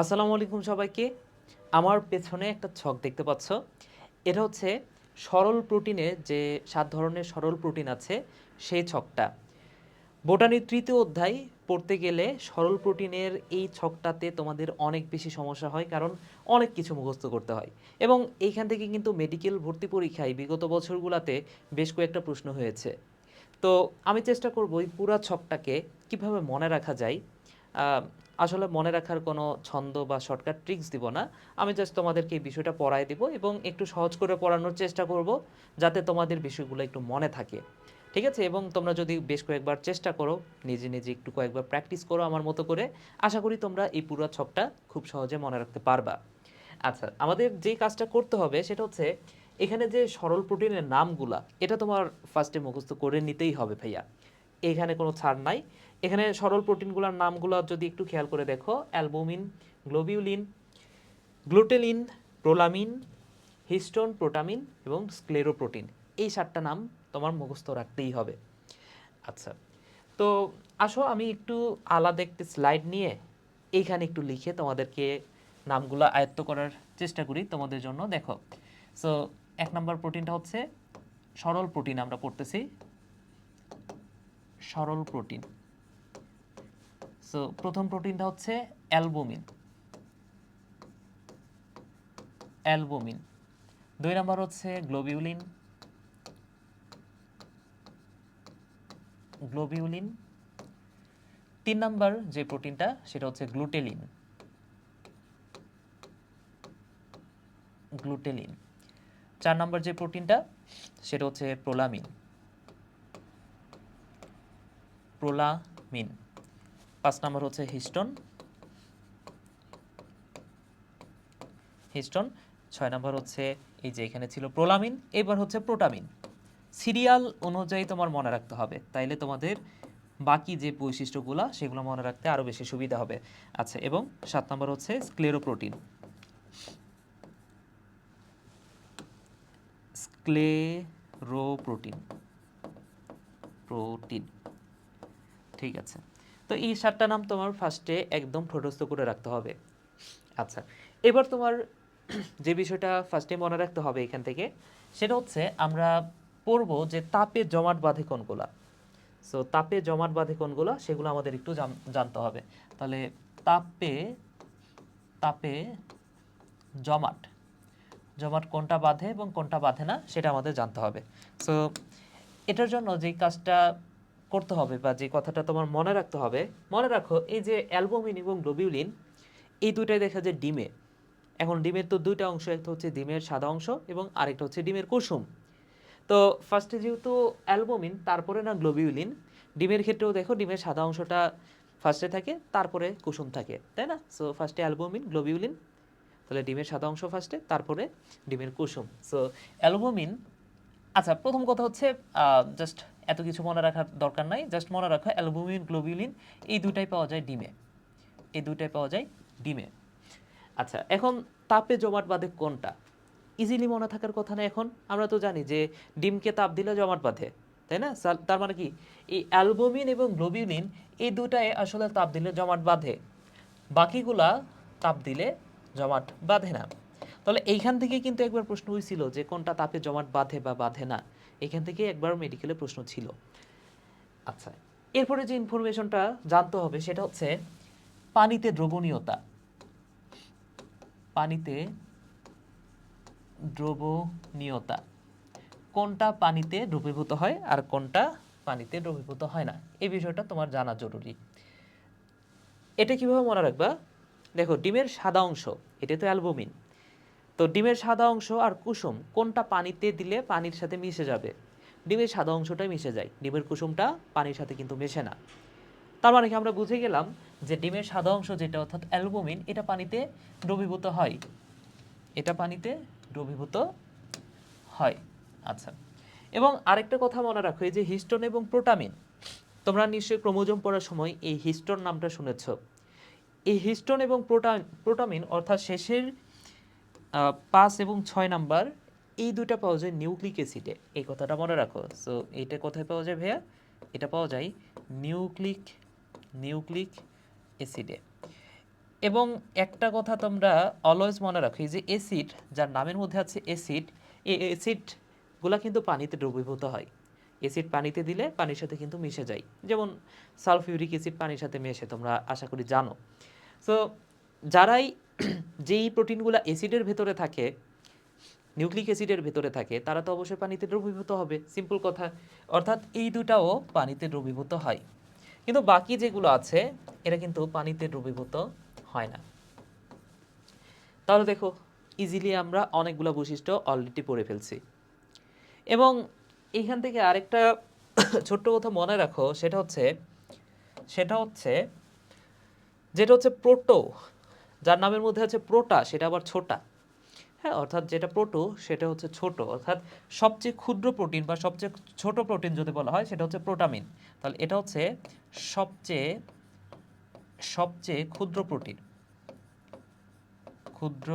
আসসালামু আলাইকুম সবাইকে। আমার পেছনে একটা ছক দেখতে পাচ্ছ। এটা হচ্ছে সরল প্রোটিনের যে ৭ ধরনের সরল প্রোটিন আছে সেই ছকটা। বোটানির ৩য় অধ্যায় পড়তে গেলে সরল প্রোটিনের এই ছকটাতে তোমাদের অনেক বেশি সমস্যা হয়, কারণ অনেক কিছু মুখস্থ করতে হয়। এবং এইখান থেকে কিন্তু মেডিকেল ভর্তি পরীক্ষায় বিগত বছরগুলোতে বেশ কয়েকটা প্রশ্ন হয়েছে। তো আমি চেষ্টা করব এই পুরা ছকটাকে কিভাবে মনে রাখা যায়। আহ, আসলে মনে রাখার কোনো ছন্দ বা শর্টকাট ট্রিক্স দিব না। আমি জাস্ট তোমাদেরকে এই বিষয়টা পড়ায় দিব এবং একটু সহজ করে পড়ানোর চেষ্টা করব, যাতে তোমাদের বিষয়গুলো একটু মনে থাকে। ঠিক আছে? এবং তোমরা যদি বেশ কয়েকবার চেষ্টা করো, নিজে নিজে একটু কয়েকবার প্র্যাকটিস করো আমার মতো করে, আশা করি তোমরা এই পুরো ছকটা খুব সহজে মনে রাখতে পারবা। আচ্ছা, আমাদের যেই কাজটা করতে হবে সেটা হচ্ছে এখানে যে সরল প্রোটিনের নামগুলা, এটা তোমার ফার্স্টে মুখস্থ করে নিতেই হবে ভাইয়া। এখানে কোনো ছাড় নাই। এখানে সরল প্রোটিনগুলোর নামগুলো যদি একটু খেয়াল করে দেখো: albumin, globulin, glutelin, prolamin, histone, protamine এবং স্ক্লেরোপ্রোটিন। এই 7টা নাম তোমার মুখস্থ রাখতেই হবে। আচ্ছা, তো আসো আমি একটু আলাদা একটি স্লাইড নিয়ে এইখানে একটু লিখে তোমাদেরকে নামগুলো আয়ত্ত করার চেষ্টা করি তোমাদের জন্য। দেখো, সো 1 নম্বর প্রোটিনটা হচ্ছে সরল প্রোটিন, আমরা পড়তেছি সরল প্রোটিন। সো প্রথম প্রোটিনটা হচ্ছে অ্যালবুমিন। অ্যালবুমিন। 2 নম্বর হচ্ছে গ্লোবিউলিন। গ্লোবিউলিন। 3 নম্বর যে প্রোটিনটা সেটা হচ্ছে গ্লুটেলিন। গ্লুটেলিন। 4 নম্বর যে প্রোটিনটা সেটা হচ্ছে প্রোলামিন। প্রোলামিন। 5 নম্বর হচ্ছে হিস্টোন। হিস্টোন। 6 নম্বর হচ্ছে এই যে এখানে ছিল প্রোলামিন, এবার হচ্ছে প্রোটামিন। সিরিয়াল অনুযায়ী তোমার মনে রাখতে হবে, তাইলে তোমাদের বাকি যে বৈশিষ্ট্যগুলো সেগুলো মনে রাখতে আরও বেশি সুবিধা হবে। আচ্ছা, এবং 7 নম্বর হচ্ছে স্ক্লেরোপ্রোটিন। স্ক্লেরোপ্রোটিন। প্রোটিন। ঠিক আছে, তো এই 7টা নাম তোমার ফার্স্টে একদম ঠোঁটস্থ করে রাখতে হবে। আচ্ছা, এবার তোমার যে বিষয়টা ফার্স্টে মনে রাখতে হবে এখান থেকে, সেটা হচ্ছে আমরা পড়ব যে তাপে জমাট বাঁধে কোনগুলা। সো তাপে জমাট বাঁধে কোনগুলা সেগুলো আমাদের একটু জানতে হবে। তাহলে তাপে তাপে জমাট জমাট কোনটা বাঁধে এবং কোনটা বাঁধে না সেটা আমাদের জানতে হবে। সো এটার জন্য যেই কাজটা করতে হবে বা যে কথাটা তোমার মনে রাখতে হবে, মনে রাখো এই যে অ্যালবুমিন এবং গ্লোবিউলিন, এই দুইটাই দেখা যায় ডিমে। এখন ডিমের তো দুইটা অংশ, একটা হচ্ছে ডিমের সাদা অংশ এবং আরেকটা হচ্ছে ডিমের কুসুম। তো ফার্স্টে যেহেতু অ্যালবুমিন, তারপরে না গ্লোবিউলিন। ডিমের ক্ষেত্রেও দেখো ডিমের সাদা অংশটা ফার্স্টে থাকে, তারপরে কুসুম থাকে, তাই না? সো ফার্স্টে অ্যালবুমিন, গ্লোবিউলিন, তাহলে ডিমের সাদা অংশ ফার্স্টে, তারপরে ডিমের কুসুম। So albumin. আচ্ছা, প্রথম কথা হচ্ছে জাস্ট এত কিছু মনে রাখার দরকার নাই, জাস্ট মনে রাখো অ্যালবুমিন, গ্লোবিউলিন এই দুটাই পাওয়া যায় ডিমে। এই দুটাই পাওয়া যায় ডিমে। আচ্ছা, এখন তাপে জমাট বাঁধে কোনটা? ইজিলি মনে থাকার কথা না। এখন আমরা তো জানি যে ডিমকে তাপ দিলে জমাট বাঁধে, তাই না? তার মানে কি, এই অ্যালবুমিন এবং গ্লোবিউলিন এই দুটাই আসলে তাপ দিলে জমাট বাঁধে, বাকিগুলা তাপ দিলে জমাট বাঁধে না। তাহলে এইখান থেকে কিন্তু একবার প্রশ্ন হয়েছিল যে কোনটা তাপে জমাট বাঁধে বা বাঁধে না। এখান থেকে একবার মেডিকেলে প্রশ্ন ছিল। আচ্ছা, এরপরে যে ইনফরমেশনটা জানতে হবে সেটা হচ্ছে পানিতে দ্রবণীয়তা। পানিতে দ্রবণীয়তা। কোনটা পানিতে দ্রবীভূত হয় আর কোনটা পানিতে দ্রবীভূত হয় না, এই বিষয়টা তোমার জানা জরুরি। এটা কিভাবে মনে রাখবা? দেখো, ডিমের সাদা অংশ, এটা তো অ্যালবুমিন। তো ডিমের সাদা অংশ আর কুসুম কোনটা পানিতে দিলে পানির সাথে মিশে যাবে? ডিমের সাদা অংশটাই মিশে যায়, ডিমের কুসুমটা পানির সাথে কিন্তু মেশে না। তার মানে কি, আমরা বুঝে গেলাম যে ডিমের সাদা অংশ যেটা অর্থাৎ অ্যালবুমিন, এটা পানিতে দ্রবীভূত হয়। এটা পানিতে দ্রবীভূত হয়। আচ্ছা, এবং আরেকটা কথা মনে রাখো, এই যে হিস্টোন এবং প্রোটামিন, তোমরা নিশ্চয়ই ক্রোমোজোম পড়ার সময় এই হিস্টোন নামটা শুনেছ। এই হিস্টোন এবং প্রোটামিন অর্থাৎ শেষের 5 এবং 6 নাম্বার, এই দুইটা পাওয়া যায় নিউক্লিক অ্যাসিডে। এই কথাটা মনে রাখো। সো এইটা কোথায় পাওয়া যায় ভাইয়া? এটা পাওয়া যায় নিউক্লিক নিউক্লিক অ্যাসিডে। এবং একটা কথা তোমরা অলওয়েজ মনে রাখো, এই যে অ্যাসিড যার নামের মধ্যে আছে অ্যাসিড, এই অ্যাসিডগুলা কিন্তু পানিতে দ্রবীভূত হয়। অ্যাসিড পানিতে দিলে পানির সাথে কিন্তু মিশে যায়, যেমন সালফিউরিক অ্যাসিড পানির সাথে মেশে, তোমরা আশা করি জানো। সো যারাই যেই প্রোটিনগুলো অ্যাসিডের ভেতরে থাকে, নিউক্লিক অ্যাসিডের ভেতরে থাকে, তারা তো অবশ্যই পানিতে দ্রবীভূত হবে, সিম্পল কথা। অর্থাৎ এই দুটাও পানিতে দ্রবীভূত হয়, কিন্তু বাকি যেগুলো আছে এরা কিন্তু পানিতে দ্রবীভূত হয় না। তাহলে দেখো ইজিলি আমরা অনেকগুলো বৈশিষ্ট্য অলরেডি পড়ে ফেলছি। এবং এইখান থেকে আরেকটা ছোট্ট কথা মনে রাখো, সেটা হচ্ছে যেটা হচ্ছে প্রোটো, যার নামের মধ্যে আছে প্রোটা, সেটা আবার ছোটা। হ্যাঁ, অর্থাৎ যেটা প্রোটো সেটা হচ্ছে ছোট, অর্থাৎ সবচেয়ে ক্ষুদ্র প্রোটিন বা সবচেয়ে ছোট প্রোটিন যদি বলা হয় সেটা হচ্ছে প্রোটামিন। তাহলে এটা হচ্ছে সবচেয়ে সবচেয়ে ক্ষুদ্র প্রোটিন, ক্ষুদ্র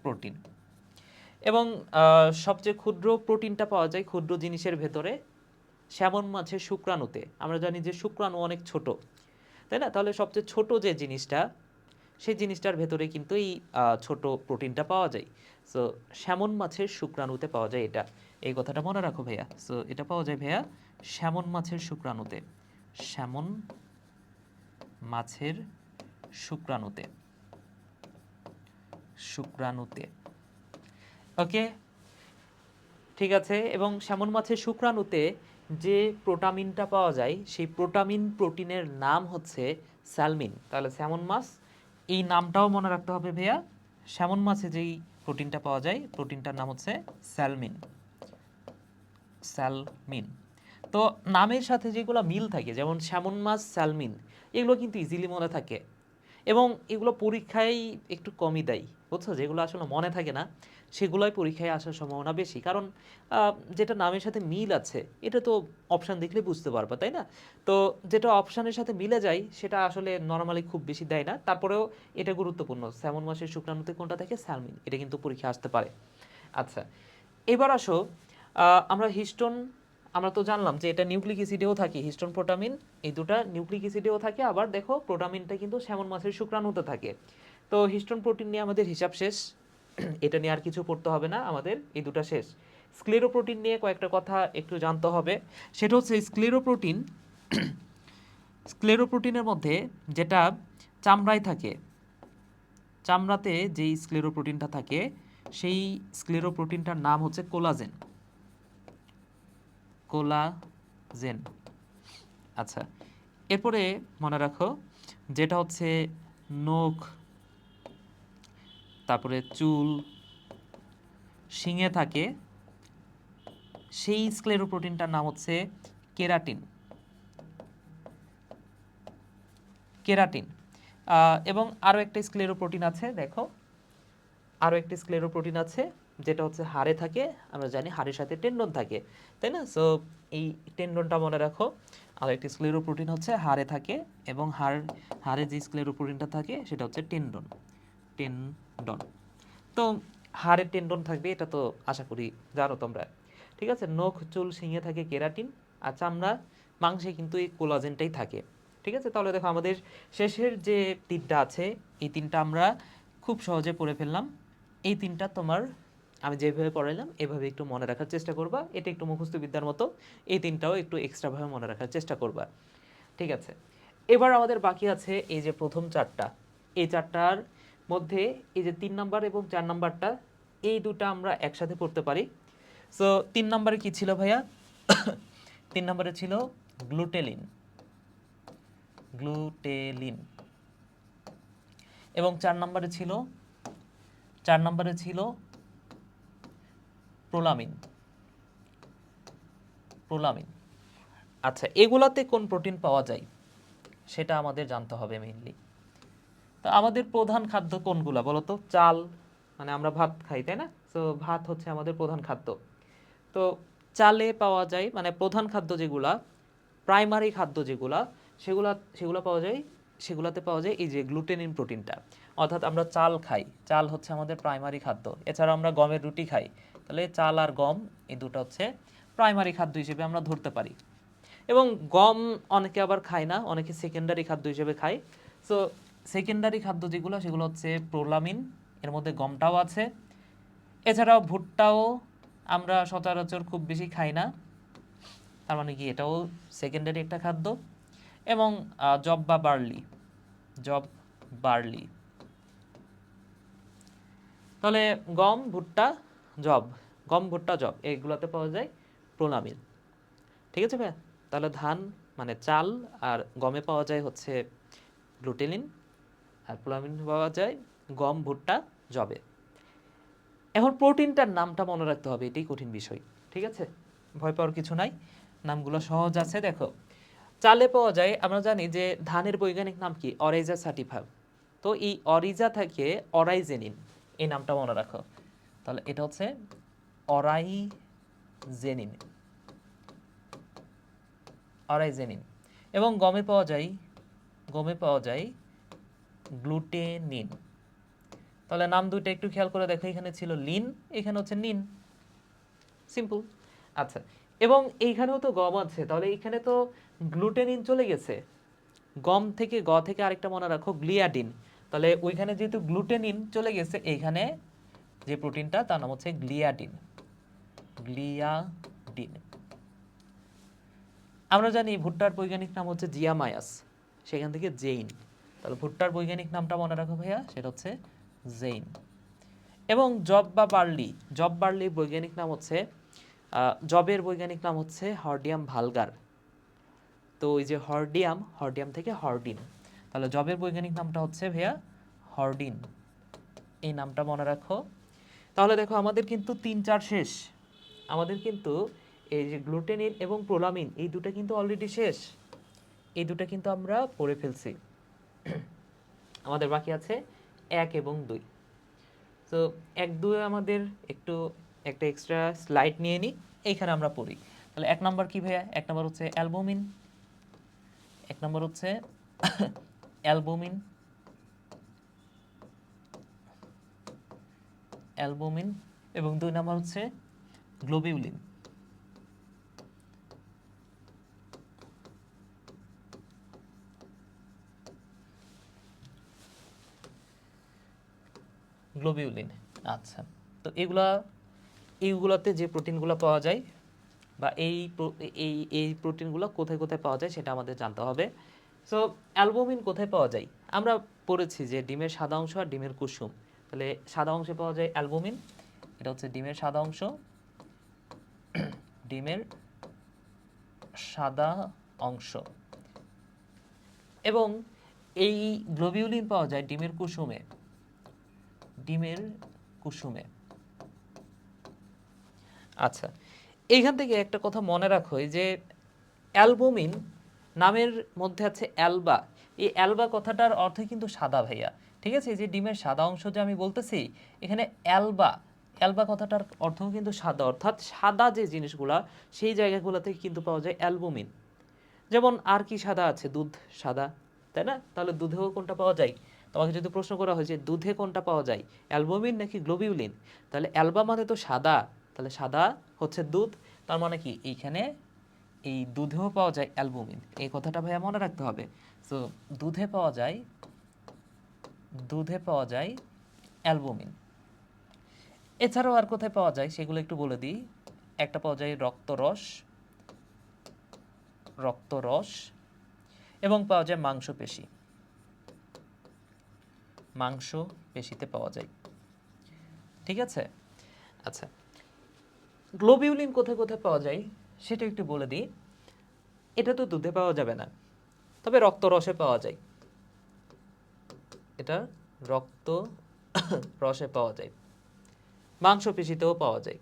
প্রোটিন। এবং সবচেয়ে ক্ষুদ্র প্রোটিনটা পাওয়া যায় ক্ষুদ্র জিনিসের ভেতরে, স্যামন মাছের শুক্রাণুতে। আমরা জানি যে শুক্রাণু অনেক ছোট, তাই না? তাহলে সবচেয়ে ছোট যে জিনিসটা, সেই জিনিসটার ভেতরে কিন্তু এই ছোট প্রোটিনটা পাওয়া যায়। সো স্যামন মাছের শুক্রাণুতে পাওয়া যায় এটা, এই কথাটা মনে রাখো ভাইয়া। সো এটা পাওয়া যায় ভাইয়া স্যামন মাছের শুক্রাণুতে, স্যামন মাছের শুক্রাণুতে, শুক্রাণুতে। ওকে, ঠিক আছে। এবং স্যামন মাছের শুক্রাণুতে যে প্রোটামিনটা পাওয়া যায়, সেই প্রোটামিন প্রোটিনের নাম হচ্ছে স্যালমিন। তাহলে স্যামন মাছ, এই নামটাও মনে রাখতে হবে ভাইয়া। স্যামন মাছে যেই প্রোটিনটা পাওয়া যায়, প্রোটিনটার নাম হচ্ছে স্যালমিন, স্যালমিন। তো নামের সাথে যেগুলো মিল থাকে, যেমন স্যামন মাছ, স্যালমিন, এগুলো কিন্তু ইজিলি মনে থাকে। এবং এগুলো পরীক্ষায় একটু কমই দেয়, বুঝছো? যেগুলো আসলে মনে থাকে না সেগুলোই পরীক্ষায় আসার সম্ভাবনা বেশি, কারণ যেটা নামের সাথে মিল আছে এটা তো অপশান দেখলে বুঝতে পারবা, তাই না? তো যেটা অপশানের সাথে মিলে যায় সেটা আসলে নর্মালি খুব বেশি দেয় না, তারপরেও এটা গুরুত্বপূর্ণ। স্যামন মাছের শুক্রাণুতে কোনটা থাকে? স্যালমিন। এটা কিন্তু পরীক্ষা আসতে পারে। আচ্ছা, এবার আসো আমরা হিস্টোন, আমরা তো জানলাম যে এটা নিউক্লিক অ্যাসিডেও থাকে, হিস্টোন প্রোটামিন, এই দুটা নিউক্লিক অ্যাসিডেও থাকে। আবার দেখো প্রোটামিনটা কিন্তু স্যামন মাছের শুক্রাণুতে থাকে। তো হিস্টোন প্রোটিন নিয়ে আমাদের হিসাব শেষ, এটা নিয়ে আর কিছু পড়তে হবে না আমাদের, এই দুটা শেষ। স্ক্লেরোপ্রোটিন নিয়ে কয়েকটা কথা একটু জানতে হবে। সেটা হচ্ছে স্ক্লেরোপ্রোটিন, স্ক্লেরোপ্রোটিনের মধ্যে যেটা চামড়ায় থাকে, চামড়াতে যেই স্ক্লেরোপ্রোটিনটা থাকে সেই স্ক্লেরোপ্রোটিনটার নাম হচ্ছে কোলাজেন, কোলাজেন। আচ্ছা, এরপরে মনে রাখো যেটা হচ্ছে নখ, তারপরে চুল, শিঙে থাকে, সেই স্ক্লেরোপ্রোটিনটার নাম হচ্ছে কেরাটিন, কেরাটিন। এবং আরও একটা স্ক্লেরোপ্রোটিন আছে, দেখো আরও একটা স্ক্লেরোপ্রোটিন আছে যেটা হচ্ছে হাড়ে থাকে। আমরা জানি হাড়ের সাথে টেন্ডন থাকে, তাই না? সো এই টেন্ডনটা মনে রাখো। আর একটি স্ক্লেরোপ্রোটিন হচ্ছে হাড়ে থাকে, এবং হাড়ে যে স্ক্লেরোপ্রোটিনটা থাকে সেটা হচ্ছে টেন্ডন, টেন্ডন। তো হাড়ের টেন্ডন থাকবে, এটা তো আশা করি জানো তোমরা। ঠিক আছে, নখ, চুল, শিঙে থাকে কেরাটিন, আর চামড়া, মাংসে কিন্তু এই কোলাজেনটাই থাকে। ঠিক আছে, তাহলে দেখো আমাদের শেষের যে তিনটা আছে, এই তিনটা আমরা খুব সহজে পড়ে ফেললাম। এই তিনটা তোমার আমি যেভাবে পড়াইলাম এভাবে একটু মনে রাখার চেষ্টা করবা, এটা একটু মুখস্থ বিদ্যার মতো। এই তিনটাও একটু এক্সট্রাভাবে মনে রাখার চেষ্টা করবা। ঠিক আছে, এবার আমাদের বাকি আছে এই যে প্রথম চারটা, এই চারটার মধ্যে এই যে 3 নাম্বার এবং 4 নাম্বারটা, এই দুটা আমরা একসাথে পড়তে পারি। সো 3 নাম্বারে কি ছিল ভাইয়া? 3 নাম্বারে ছিল গ্লুটেলিন, গ্লুটেলিন। এবং 4 নাম্বারে ছিল প্রোলামিন, প্রোলামিন। আচ্ছা, এগুলাতে কোন প্রোটিন পাওয়া যায় সেটা আমাদের জানতে হবে মেইনলি। তো আমাদের প্রধান খাদ্য কোনগুলা বলো তো? চাল, মানে আমরা ভাত খাই, তাই না? তো ভাত হচ্ছে আমাদের প্রধান খাদ্য। তো চালে পাওয়া যায়, মানে প্রধান খাদ্য যেগুলা, প্রাইমারি খাদ্য যেগুলা, সেগুলা পাওয়া যায়, সেগুলাতে পাওয়া যায় এই যে গ্লুটেনিন প্রোটিনটা। অর্থাৎ আমরা চাল খাই, চাল হচ্ছে আমাদের প্রাইমারি খাদ্য। এছাড়া আমরা গমের রুটি খাই, তাহলে চাল আর গম এই দুটো হচ্ছে প্রাইমারি খাদ্য হিসেবে আমরা ধরতে পারি। এবং গম অনেকে আবার খায় না, অনেকে সেকেন্ডারি খাদ্য হিসেবে খায়। সো সেকেন্ডারি খাদ্য যেগুলো সেগুলো হচ্ছে প্রোলামিন, এর মধ্যে গমটাও আছে। এছাড়াও ভুট্টাও আমরা সচরাচর খুব বেশি খাই না, তার মানে কি এটাও সেকেন্ডারি একটা খাদ্য। এবং জব বা বার্লি, জব বার্লি, তাহলে গম ভুট্টা জব, গম ভুট্টা জব এইগুলোতে পাওয়া যায় প্রোলামিন। ঠিক আছে ভাই? তাহলে ধান মানে চাল আর গমে পাওয়া যায় হচ্ছে গ্লুটেনিন, আর প্রোলামিন পাওয়া যায় গম ভুট্টা জবে। এখন প্রোটিনটার নামটা মনে রাখতে হবে, এটাই কঠিন বিষয়। ঠিক আছে, ভয় পাওয়ার কিছু নাই, নামগুলো সহজ আছে। দেখো, চালে পাওয়া যায়, আমরা জানি যে ধানের বৈজ্ঞানিক নাম কি, অরাইজা সাটিভা। তো এই অরিজা থেকে অরাইজেনিন, এই নামটা মনে রাখো। তাহলে এটা হচ্ছে অরাইজেনিন, অরাইজেনিন। এবং গমে পাওয়া যায়, গমে পাওয়া যায় গ্লুটেনিন। তাহলে নাম দুইটা একটু খেয়াল করে দেখো, এখানে ছিল লিন, এখানে হচ্ছে নিন, সিম্পল। আচ্ছা, এবং এইখানেও তো গম আছে, তাহলে এইখানে তো গ্লুটেনিন চলে গেছে। গম থেকে গ থেকে আরেকটা মনে রাখো, গ্লিয়াডিন। তাহলে ওইখানে যেহেতু গ্লুটেনিন চলে গেছে, এইখানে যে প্রোটিনটা তার নাম হচ্ছে গ্লিয়াডিন, গ্লিয়াডিন। আমরা জানি ভুট্টার বৈজ্ঞানিক নাম হচ্ছে জিয়ামায়াস, সেখান থেকে জেইন। তাহলে ভুট্টার বৈজ্ঞানিক নামটা মনে রাখো ভাইয়া, সেটা হচ্ছে জেইন। এবং জব বা বার্লি, জব বার্লির বৈজ্ঞানিক নাম হচ্ছে, জবের বৈজ্ঞানিক নাম হচ্ছে হর্ডিয়াম ভালগার। তো ওই যে হর্ডিয়াম, হর্ডিয়াম থেকে হর্ডিন, তাহলে জবের বৈজ্ঞানিক নামটা হচ্ছে ভাইয়া হর্ডিন, এই নামটা মনে রাখো। তাহলে দেখো আমাদের কিন্তু 3-4 শেষ, আমাদের কিন্তু এই যে গ্লুটেনিন এবং প্রোলামিন এই দুটো কিন্তু অলরেডি শেষ, এই দুটো কিন্তু আমরা পড়ে ফেলছি। আমাদের বাকি আছে 1 এবং 2। তো 1-2 আমাদের একটু একটা এক্সট্রা স্লাইড নিয়ে নিই, এইখানে আমরা পড়ি। তাহলে 1 নম্বর কি ভাইয়া? 1 নম্বর হচ্ছে অ্যালবুমিন, 1 নম্বর হচ্ছে অ্যালবুমিন, অ্যালবুমিন। এবং 2 নম্বর হচ্ছে গ্লোবিউলিন, গ্লোবিউলিন। আচ্ছা, তো এইগুলোতে যে প্রোটিনগুলো পাওয়া যায় বা এই প্রোটিনগুলো কোথায় কোথায় পাওয়া যায় সেটা আমাদের জানতে হবে। সো অ্যালবুমিন কোথায় পাওয়া যায়? আমরা পড়েছি যে ডিমের সাদা অংশ আর ডিমের কুসুম। তাহলে সাদা অংশে পাওয়া যায় অ্যালবুমিন, এটা হচ্ছে ডিমের সাদা অংশ, ডিমের সাদা অংশ। এবং এই গ্লোবিউলিন পাওয়া যায় ডিমের কুসুমে, ডিমের কুসুমে। আচ্ছা, এইখান থেকে একটা কথা মনে রাখো, এই যে অ্যালবুমিন নামের মধ্যে আছে অ্যালবা, এই অ্যালবা কথাটার অর্থ কিন্তু সাদা ভাইয়া। ঠিক আছে, এই যে ডিমের সাদা অংশ যে আমি বলতেছি, এখানে অ্যালবা, অ্যালবা কথাটার অর্থও কিন্তু সাদা, অর্থাৎ সাদা যে জিনিসগুলা সেই জায়গাগুলো থেকে কিন্তু পাওয়া যায় অ্যালবুমিন। যেমন আর কি সাদা আছে? দুধ সাদা, তাই না? তাহলে দুধেও কোনটা পাওয়া যায়? তোমাকে যদি প্রশ্ন করা হয় যে দুধে কোনটা পাওয়া যায়, অ্যালবুমিন নাকি গ্লোবিউলিন, তাহলে অ্যালবা মানে তো সাদা, তাহলে সাদা হচ্ছে দুধ। তার মানে কি এইখানে এই দুধেও পাওয়া যায় অ্যালবুমিন, এই কথাটা ভাইয়া মনে রাখতে হবে। সো দুধে পাওয়া যায়, দুধে পাওয়া যায় অ্যালবুমিন। এছাড়াও আর কোথায় পাওয়া যায় সেগুলো একটু বলে দিই। একটা পাওয়া যায় রক্তরস, রক্তরস। এবং পাওয়া যায় মাংসপেশি, মাংস পেশিতে পাওয়া যায়। ঠিক আছে? আচ্ছা, গ্লোবিউলিন কোথায় কোথায় পাওয়া যায় সেটা একটু বলে দিই। এটা তো দুধে পাওয়া যাবে না, তবে রক্তরসে পাওয়া যায়, এটা রক্ত রসে পাওয়া যায়। মাংসপেশিতেও পাওয়া যায়,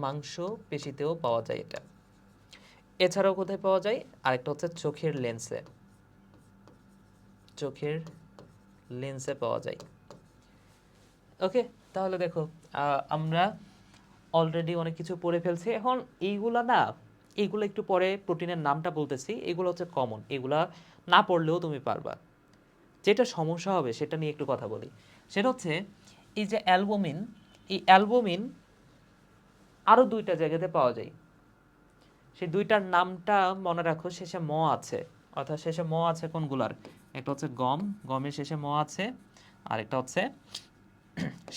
মাংস পেশিতেও পাওয়া যায় এটা। এছাড়াও কোথায় পাওয়া যায়? আরেকটা হচ্ছে চোখের লেন্সে, চোখের লেন্সে পাওয়া যায়। ওকে, তাহলে দেখো আমরা অলরেডি অনেক কিছু পড়ে ফেলছি। এখন এইগুলা না, এইগুলো একটু পরে প্রোটিনের নামটা বলতেছি, এগুলো হচ্ছে কমন, এগুলা না পড়লেও তুমি পারবা। যেটা সমস্যা হবে সেটা নিয়ে একটু কথা বলি। সেটা হচ্ছে এই যে অ্যালবুমিন, এই অ্যালবুমিন আরও 2টা জায়গাতে পাওয়া যায়। সেই 2টার নামটা মনে রাখো, শেষে ম আছে। অর্থাৎ শেষে ম আছে কোনগুলার? একটা হচ্ছে গম, গমের শেষে ম আছে, আর একটা হচ্ছে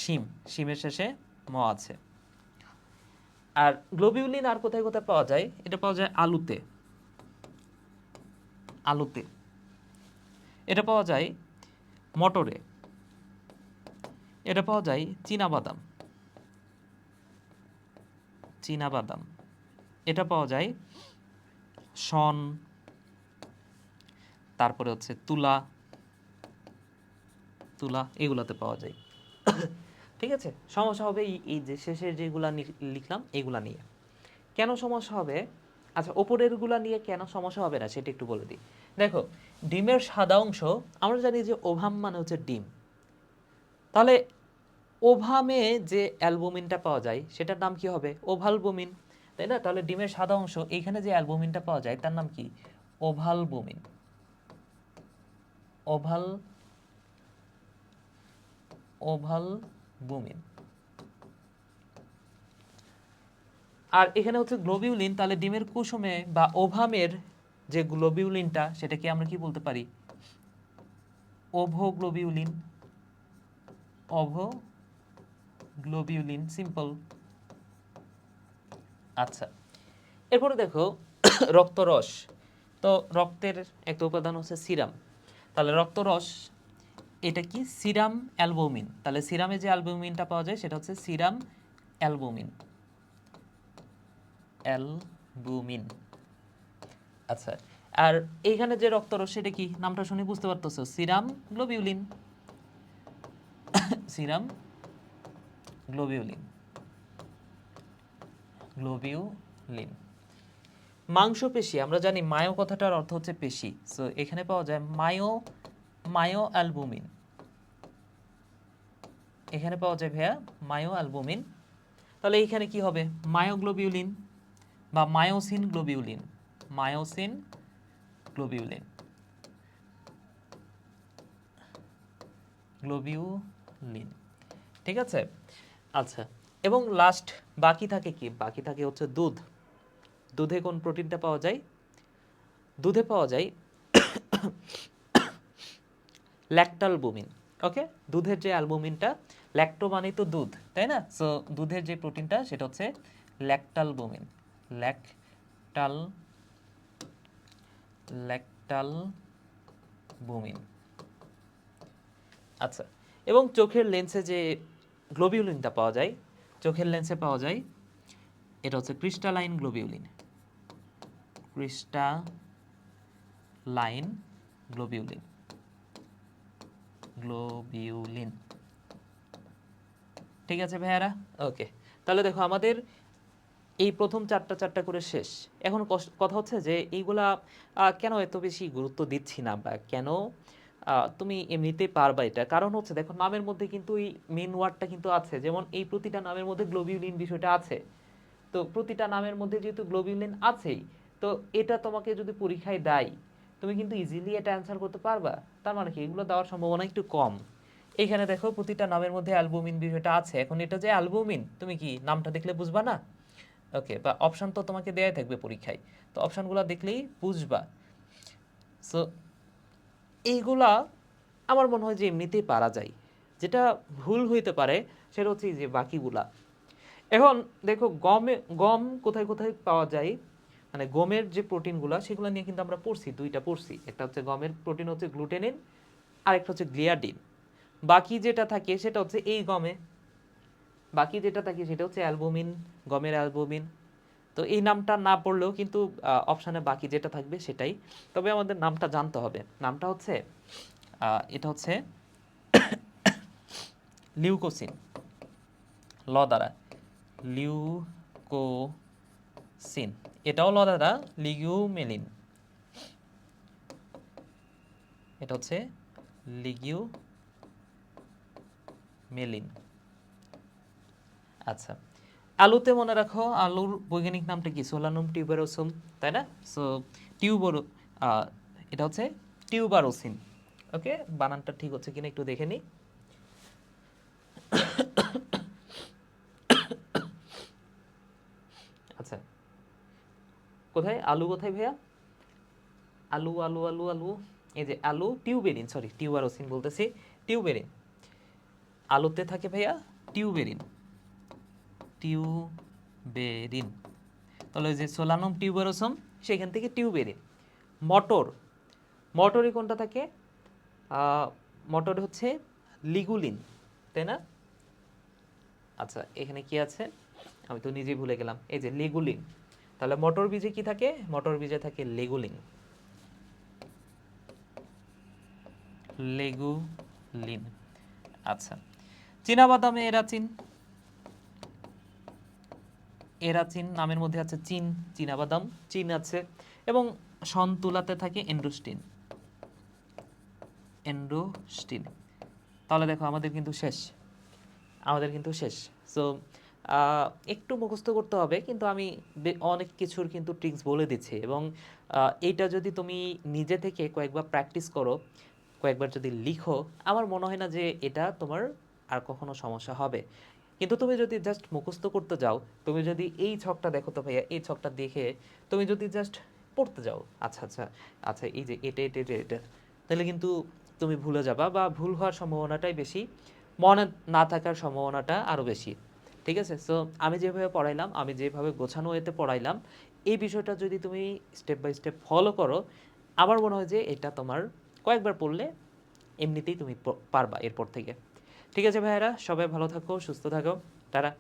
শিম, শিমের শেষে ম আছে। আর গ্লোবিউলিন আর কোথায় কোথায় পাওয়া যায়? এটা পাওয়া যায় আলুতে, আলুতে। এটা পাওয়া যায় মটরে, এটা পাওয়া যায় চীনাবাদাম, চীনাবাদাম। এটা পাওয়া যায় শন, তারপরে হচ্ছে তুলা, তুলা এগুলাতে পাওয়া যায়। ঠিক আছে, সমস্যা হবে এই যে শেষের যেগুলা লিখলাম এগুলা নিয়ে। কেন সমস্যা হবে? আচ্ছা, ওপরেরগুলা নিয়ে কেন সমস্যা হবে না সেটা একটু বলে দিই। দেখো, ডিমের সাদা অংশ, আমরা জানি যে ওভাম মানে হচ্ছে ডিম। তাহলে ওভামে যে অ্যালবুমিনটা পাওয়া যায় সেটার নাম কি হবে? ওভালবুমিন, তাই না? তাহলে ডিমের সাদা অংশ, এইখানে যে অ্যালবুমিনটা পাওয়া যায় তার নাম কি? ওভালবুমিন। ওভাল, ওভালবুমিন। আর এখানে হচ্ছে গ্লোবিউলিন, তাহলে ডিমের কুসুমে বা ওভামের যে গ্লোবিউলিনটা সেটাকে আমরা কি বলতে পারি? ওভোগ্লোবিউলিন, ওভোগ্লোবিউলিন, সিম্পল। আচ্ছা, এরপরে দেখো রক্তরস। তো রক্তের একটা উপাদান হচ্ছে সিরাম, তাহলে রক্তরস এটা কি? Serum albumin. তাহলে সিরামে যে অ্যালবুমিনটা পাওয়া যায় সেটা হচ্ছে সিরাম অ্যালবুমিন, অ্যালবুমিন। আচ্ছা, আর এইখানে যে রক্তরস সেটা কি? নামটা শুনে বুঝতে পারতেছো, serum globulin, serum globulin, globulin. মাংসপেশি, আমরা জানি মায়ো কথাটার অর্থ হচ্ছে পেশি, সো এখানে পাওয়া যায় মায়ো, মায়ো অ্যালবুমিন। এখানে পাওয়া যায় ভাইয়া মায়ো অ্যালবুমিন। তাহলে এইখানে কি হবে? মায়োগ্লোবিউলিন বা myosin globulin, myosin globulin, globulin. ঠিক আছে। আচ্ছা, এবং লাস্ট বাকি থাকে কি? বাকি থাকে হচ্ছে দুধ। দুধে কোন প্রোটিনটা পাওয়া যায়? দুধে পাওয়া যায় ল্যাকটালবুমিন। ওকে, দুধের যে অ্যালবুমিনটা, ল্যাক্টো মানে তো দুধ, তাই না? সো দুধের যে প্রোটিনটা সেটা হচ্ছে ল্যাকটালবুমিন, ল্যাকটাল, ল্যাকটালবুমিন। আচ্ছা, এবং চোখের লেন্সে যে গ্লোবিউলিনটা পাওয়া যায়, চোখের লেন্সে পাওয়া যায়, এটা হচ্ছে crystalline globulin, crystalline globulin, globulin. ঠিক আছে ভাইয়ারা? ওকে, তাহলে দেখো আমাদের এই প্রথম চারটা করে শেষ। এখন কথা হচ্ছে যে এইগুলা কেন এত বেশি গুরুত্ব দিচ্ছি না, বা কেন তুমি এমনিতেই পারবা এটা? কারণ হচ্ছে দেখো, নামের মধ্যে কিন্তু এই মেন ওয়ার্ডটা কিন্তু আছে, যেমন এই প্রতিটা নামের মধ্যে গ্লোবিউলিন বিষয়টা আছে। তো প্রতিটা নামের মধ্যে যেহেতু গ্লোবিউলিন আছেই, তো এটা তোমাকে যদি পরীক্ষায় দেয় তুমি কিন্তু ইজিলি এটা অ্যান্সার করতে পারবা। তার মানে কি এগুলো দেওয়ার সম্ভাবনা একটু কম। এখানে দেখো প্রতিটা নামের মধ্যে অ্যালবুমিন বিষয়টা আছে। এখন এটা যে অ্যালবুমিন, তুমি কি নামটা দেখলে বুঝবা না? ওকে, বা অপশান তো তোমাকে দেয়াই থাকবে পরীক্ষায়, তো অপশানগুলো দেখলেই বুঝবা। সো এইগুলা আমার মনে হয় যে এমনিতেই পারা যায়। যেটা ভুল হইতে পারে সেটা হচ্ছে যে বাকিগুলা। এখন দেখো গম কোথায় কোথায় পাওয়া যায়, মানে গমের যে প্রোটিনগুলো সেগুলো নিয়ে কিন্তু আমরা পড়ছি, দুইটা পড়ছি। একটা হচ্ছে গমের প্রোটিন হচ্ছে গ্লুটেনিন, আর একটা হচ্ছে গ্লিয়াডিন। বাকি যেটা থাকে সেটা হচ্ছে এই গমে, বাকি যেটা থাকে সেটা হচ্ছে অ্যালবুমিন, গমের অ্যালবুমিন। তো এই নামটা না পড়লেও কিন্তু অপশানে বাকি যেটা থাকবে সেটাই। তবে আমাদের নামটা জানতে হবে। নামটা হচ্ছে এটা হচ্ছে লিউকোসিন, ল দ্বারা লিউকোসিন। এটাও ল দ্বারা লিগিউমেলিন, এটা হচ্ছে লিগিউমেলিন। আচ্ছা, আলুতে মনে রাখো আলুর বৈজ্ঞানিক নামটা কি? সোলানুম টিউবারোসুম, তাই না? সো টিউবারো, এটা হচ্ছে টিউবারোসিন। ওকে, বানানটা ঠিক হচ্ছে কিনা একটু দেখে নিই। আচ্ছা, কোথায় আলু, কোথায় ভাইয়া? আলু আলু আলু আলু, এই যে আলু টিউবেরিন, সরি টিউবারোসিন বলতেছি, টিউবেরিন। আলুতে থাকে ভাইয়া টিউবেরিন, টিউবেরিন। তাহলে ওই যে সোলানম টিউবারোসম, সেখান থেকে টিউবেরিন। মটর, মটরে কোনটা থাকে? মটর হচ্ছে লিগুলিন, তাই না? আচ্ছা, এখানে কি আছে আমি তো নিজেই ভুলে গেলাম, এই যে লিগুলিন। তাহলে মটর বীজে কি থাকে? মটর বীজে থাকে লিগুলিন, লেগুলিন। আচ্ছা, চীনাবাদামে এরাচিন, এরাচিন নামের মধ্যে আছে চিন, চীনাবাদাম চিন আছে। এবং সন্তুলাতে থাকে এন্ডোস্টিন, এন্ডোস্টিন। তাহলে দেখো আমাদের কিন্তু শেষ, আমাদের কিন্তু শেষ। সো একটু মুখস্থ করতে হবে, কিন্তু আমি অনেক কিছুর কিন্তু ট্রিক্স বলে দিচ্ছি। এবং এইটা যদি তুমি নিজে থেকে কয়েকবার প্র্যাকটিস করো, কয়েকবার যদি লিখো, আমার মনে হয় না যে এটা তোমার আর কখনো সমস্যা হবে। কিন্তু তুমি যদি জাস্ট মুখস্থ করতে যাও, তুমি যদি এই ছকটা দেখো তো ভাইয়া, এই ছকটা দেখে তুমি যদি জাস্ট পড়তে যাও, আচ্ছা আচ্ছা আচ্ছা, এই যে এটা এটা এটা এটা, তাহলে কিন্তু তুমি ভুলে যাবা, বা ভুল হওয়ার সম্ভাবনাটাই বেশি, মনে না থাকার সম্ভাবনাটা আরও বেশি। ঠিক আছে? সো আমি যেভাবে পড়াইলাম, আমি যেভাবে গোছানো এতে পড়াইলাম, এই বিষয়টা যদি তুমি স্টেপ বাই স্টেপ ফলো করো, আমার মনে হয় যে এটা তোমার কয়েকবার পড়লে এমনিতেই তুমি পারবা এরপর থেকে। ঠিক আছে ভাইয়েরা, সবাই ভালো থাকো, সুস্থ থাকো, টাটা।